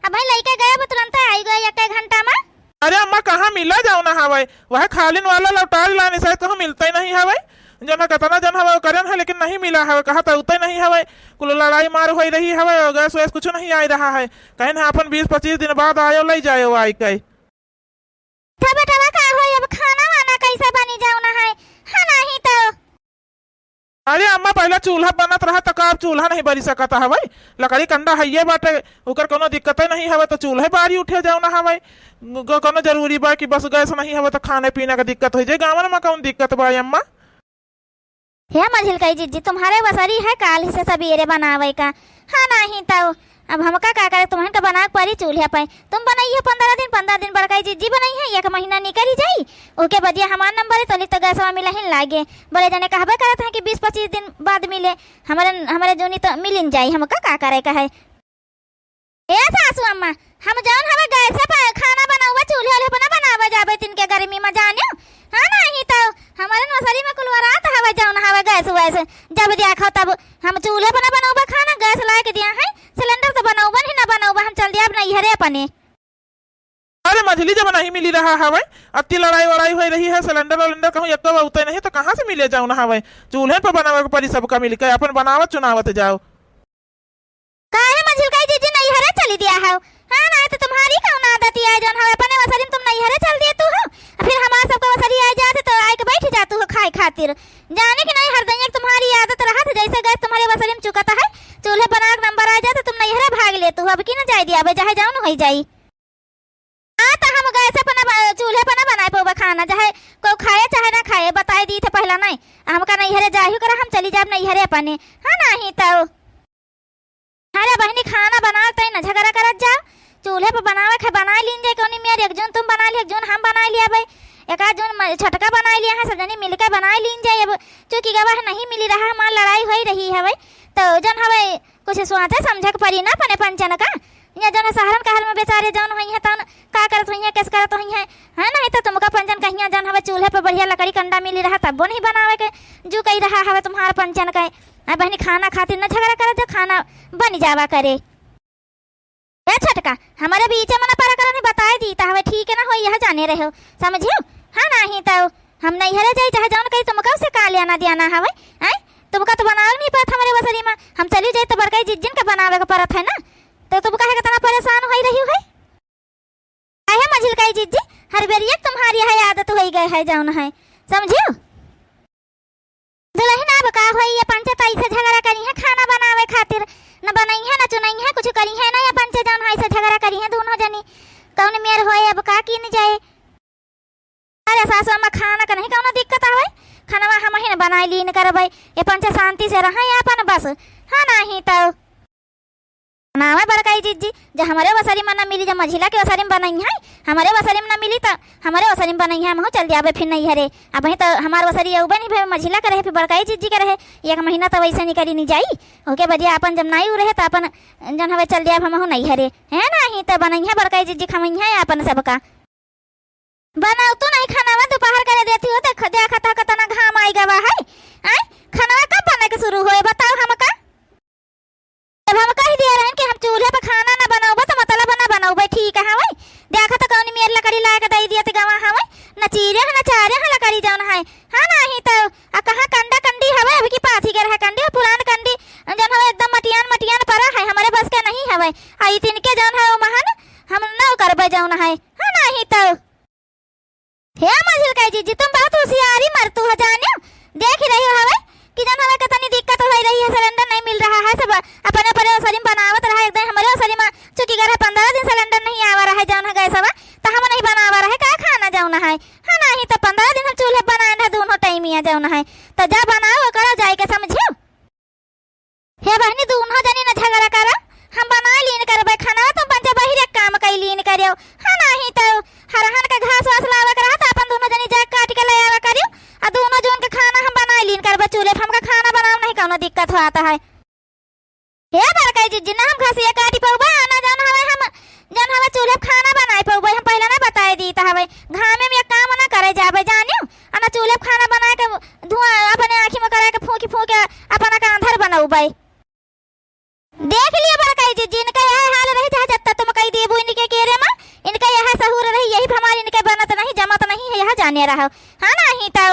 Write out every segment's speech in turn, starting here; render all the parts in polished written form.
अब भाई लइका गए तुरंत आई गए एक घंटा में। अरे अम्मा कहाँ मिला जाओ ना हवाई, वह खालिन वाला लौटा लाने से कहूँ मिलता ही नहीं हवाई। जन कितना जन हवा करन है लेकिन नहीं मिला है, कहा तो उतना नहीं हवाई। कुल लड़ाई मार हो रही हवाई और गैस वैस कुछ नहीं आ रहा है। कहीं ना अपन 20-25 दिन बाद आयो ले जाओ आई कई। बेटा का हो अब खाना वाना कैसे बनी जाओ ना है नहीं तो। अरे अम्मा पहला चूल्हा बनत रहा तो अब चूल्हा नहीं बनी सकता हवाई। लकड़ी कंडा है बाटे, ओकर कोनो दिक्कत नहीं हवे तो चूल्हे बारी उठे जाओ ना हवाई। कोनो जरूरी बा कि बस गैस नहीं हवे तो खाने पीने का दिक्कत हो जाए। गाँव में कौन दिक्कत बा अम्मा? हे मझिल कई जीजी तुम्हारे बसरी है काल से सवेरे बनावे का नहीं तो। अब हम का करे तुम्हें का बना परी चूल्हा पे तुम बनाइए 15 दिन बड़काई जीजी बनाई है 1 महीना निकल जाई। ओके बदिया हमार नंबर है तो लिख तो गैसवा मिला ही लागे। बोले जाने कहबे करत है कि 20-25 दिन बाद मिले, हमारे जोनी तो मिलिन जाई। हम का करे का है ए सासू अम्मा हम जौन हवे गैस पे खाना बनावा चूल्हे पे ना बनावा जाबे तिनके गर्मी में जाने नहीं तो। हमारे नसरी में कुल रात हवे जौन हवे गैस वैसे जब दिया खाओ तब हम चूल्हे पे ना बनावा खाना गैस ला के दिया है। सिलेंडर तो बनाऊबा ही ना बनाऊबा हम चल दिया अब नहीं हरे अपने। अरे मछली जब नहीं मिली रहा हवाई, अति लड़ाई वड़ाई हो रही है। सिलेंडर कहूँ एक उतरे नहीं तो कहाँ से मिले जाओ ना हवाई। चूल्हे पर बनावे के परी सबका मिल के अपन बनावत चुनावत जाओ। काहे मझिल कई जीजी नहीं हरे चली दिया है ना तो तुम्हारी कौन आदत है जौन हवे अपने वसरी तुम नहीं हरे चल दिए तू हो। फिर हमार सबका वसरी आ जाते तो आके बैठ जातू हो खाए खातिर। जाने कि नहीं हरदम तुम्हारी आदत रहा था जैसे गैस तुम्हारे वसरी में चुकाता है चूल्हे बना के नंबर आ जाते तुम नहीं हरे भाग लेतू हो। अब की ना जाई दिया जहाँ जाओ न हो जाई तो हम गैस पे चूल्हे पे ना बनाए पाओ खाना चाहे को खाए चाहे ना खाए बताए दी थे पहला नहीं। हमका नहीं हरे जाही कर हम चली जाब नहीं हरे अपने नहीं तो। अरे बहनी खाना बनाते ना झगड़ा करत जाओ चूल्हे पे बनावे के बना लीन जाए कौन मेरे एक जून तुम बना लिया एक जून हम बना लिया भाई एक आध जून छटका बना लिया है सब जनी मिलकर बना लीन जाए। अब चूंकि गवाह नहीं मिली रहा हमार लड़ाई हो रही है भाई तो जन हवे कुछ सोचे समझ के परी ना पने पंचन का या जन सहारन कहल में बेचारे जन होई है तन का करत होई है कैसे करत होई है नहीं तो तुमका पंचन कहिया जन हवे चूल्हे पे बढ़िया लकड़ी कंडा मिली रहा तब नहीं बनावे के जो कही रहा हवे तुम्हारा पंचन का। बहनी खाना खातिर न झगड़ा करे जो खाना बन जावा करे। छटका हमारे बीच में ना पर करने बताए दी हवे ठीक है ना हो यह जाने रहे हो समझियो नहीं तो। हम नहीं हरे जाई चाहे जौन कही तुमका उसे का लेना दिया ना हवे तुमका तो बनावे नहीं पड़त हमारे बसरी में। हम चली जाए तो बड़काई जिज्जन का बनावे का परत है ना तो तुम कहे कितना परेशान हो रही है आया मझिल कई जिज्जी हर बेरिया तुम्हारी है आदत हो गई है जौन है समझियो। दुल्हन अब का होई ये पंचायत ऐसे झगड़ा करी है खाना बनावे खातिर न बनाई है न चुनाई है कुछ करी है ना या पंचे जौन है ऐसे झगड़ा करी है दोनों जनी कौन मेर होए अब का की न जाए। अरे सासु में खाना का नहीं कौन दिक्कत आवे खाना हम ही न बनाई लीन करबै ये पंचे शांति से रहा अपन बस नहीं तो। नावे बड़काई जीजी जो हमारे वसरी में न मिली जो मझिला के वसरी में बनाई है हमारे वसरी में न मिली तो हमारे वसरी में बनाई है हम चल जाबे फिर नहीं हरे। अब वही तो हमारे वसरी अउबे नहीं मझिला के रहे फिर बड़काई जीजी के रहे 1 महीना तो वैसे निकली नहीं जाई। ओके बढ़िया अपन जब नहीं रहे तो अपन जन हवे चल जाब हम नहीं हरे नहीं तो बनाई है बड़काई जीजी खमई है अपन सबका बनाओ तो नहीं खाना दोपहर करे देती हो तो देखा कितना घाम आई गवा है खाना कब बने के शुरू होए बताओ हमका। जब हम कह दिया रहे कि हम चूल्हे पे खाना ना बनाओ तो मतलब ना बनाओ ठीक है हवे देखा तो कौन मेर लकड़ी ला के दे दिया तो गवा हवे न चीरे है न चारे है लकड़ी जौन है नहीं तो। कहाँ कंडा कंडी हवे अभी की पाथी के रहे कंडी पुरान कंडी जौन हवे एकदम मटियान पड़ा है हमारे बस के नहीं हवे आई तिनके जौन है महान हम न करबे जौन है नहीं तो। हे मझिल कई जीजी तुम बहुत होशियारी मरतू हो जाने देख रही हो हवे कि जन हमें कितनी दिक्कत हो रही है सिलेंडर नहीं मिल रहा है सब अपने अपने वसरी में बनावत रहा एकदम हमारे वसरी में चूंकि घर 15 दिन सिलेंडर नहीं आवा रहा है जौन है गैस तो हम नहीं बनावा रहा है का खाना जौन है नहीं तो 15 दिन हम चूल्हे बनाए है दोनों टाइम ही जौन है तो जा बनाओ करो जाए के समझियो। हे बहनी दोनों जनी न झगड़ा करो हम बना लीन करबे खाना तुम पंचे बहिरे काम कई लीन करियो नहीं तो। हरहन का घास वास लावे कर तो अपन दोनों जनी जा काट के ले आवा करियो आ दोनों जन के खाना हम बना लीन करबे चूल्हे पे हमका खाना बनाओ नहीं कोनो दिक्कत हो आता है। हे बड़काई जीजी ना हम घासिया काटी पउबा ना जन हवे चूल्हे पे खाना बनाए पउबा हम पहले ना बताए दी त हवे घामे में काम ना करे जाबे जानियो ना चूल्हे पे खाना बना के धुआं अपने आँखी में करे के फूंकी फूंके अपना का अंधर बनाऊ भाई देख लिया बड़काई जीजी इनका यह हाल रही जब तक तुम कही लिए वो इनके केरे में इनका यह सहूर रही यही हमारी इनके बनत नहीं जमत नहीं है यह जाने रहा हाँ नहीं तो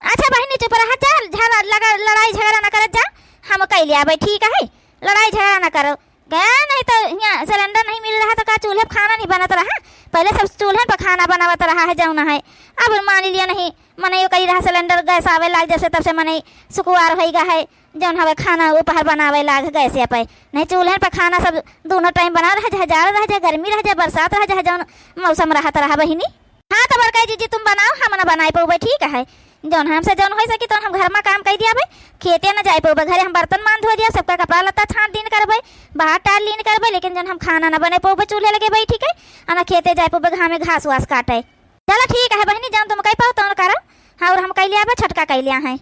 अच्छा बहनी चुप रहा जा झगड़ा लगा लड़ाई झगड़ा ना कर जा हम कह लिया भाई ठीक है लड़ाई झगड़ा ना करो गया नहीं तो यहाँ सिलेंडर नहीं मिल रहा तो का चूल्हे पर खाना नहीं बनत रहा पहले सब चूल्हे पर खाना बनावत रहा है जौना है अब मान लिया नहीं मने यो कही रहा सिलेंडर गैस आवे लाग जैसे तब से मने सुकुआर हो गया है जौन हवे खाना ऊपर बनावे लाग गैस पे नहीं चूल्हे पर खाना सब दोनों टाइम बना रहा है जाड़ रहा है गर्मी रह जाए बरसात रह जाए जौन मौसम रहता रहा बहिनी हाँ तो बड़का जी तुम बनाओ हम ना बनाए पाओ ठीक है जौन हमसे जौन हो सकी तो हम घर में काम कर दिया भाई खेते न जाए पाओ घरे हम बर्तन मान धो दिया सबका कपड़ा लत्ता छाट दिन करबे बाहर टाल लीन करबे लेकिन जौन हम खाना न बने पाओ चूल्हे लगे भाई ठीक है ना खेते जाए पाओ घाम में घास वास काटे चलो ठीक है बहनी जौन तुम कह पाओ तो करो हाँ और हम कह लिया छटका कह लिया है